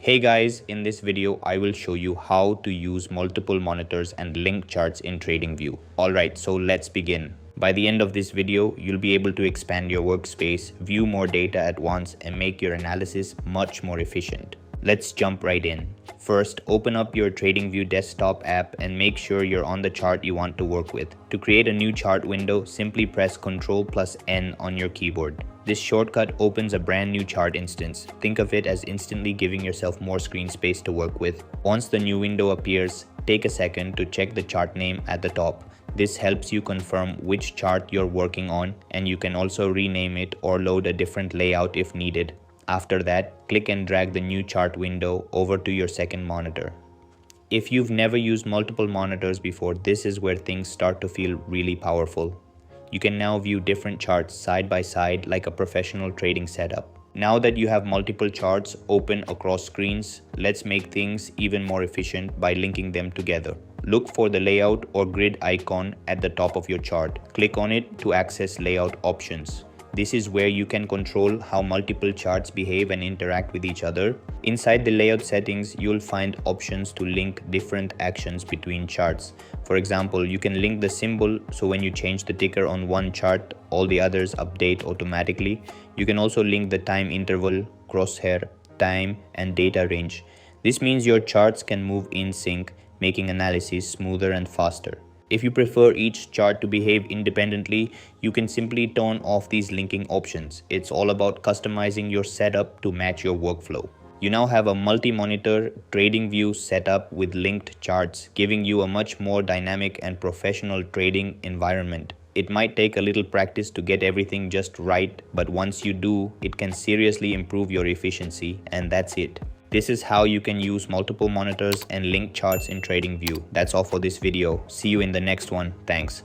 Hey guys, in this video, I will show you how to use multiple monitors and link charts in TradingView. Alright, so let's begin. By the end of this video, you'll be able to expand your workspace, view more data at once, and make your analysis much more efficient. Let's jump right in. First, open up your TradingView desktop app and make sure you're on the chart you want to work with. To create a new chart window, simply press Ctrl+N on your keyboard. This shortcut opens a brand new chart instance. Think of it as instantly giving yourself more screen space to work with. Once the new window appears, take a second to check the chart name at the top. This helps you confirm which chart you're working on, and you can also rename it or load a different layout if needed. After that, click and drag the new chart window over to your second monitor. If you've never used multiple monitors before, this is where things start to feel really powerful. You can now view different charts side by side like a professional trading setup. Now that you have multiple charts open across screens, let's make things even more efficient by linking them together. Look for the layout or grid icon at the top of your chart. Click on it to access layout options. This is where you can control how multiple charts behave and interact with each other. Inside the layout settings, you'll find options to link different actions between charts. For example, you can link the symbol so when you change the ticker on one chart, all the others update automatically. You can also link the time interval, crosshair, time, and data range. This means your charts can move in sync, making analysis smoother and faster. If you prefer each chart to behave independently, you can simply turn off these linking options. It's all about customizing your setup to match your workflow. You now have a multi-monitor TradingView setup with linked charts, giving you a much more dynamic and professional trading environment. It might take a little practice to get everything just right, but once you do, it can seriously improve your efficiency, and that's it. This is how you can use multiple monitors and link charts in TradingView. That's all for this video. See you in the next one. Thanks.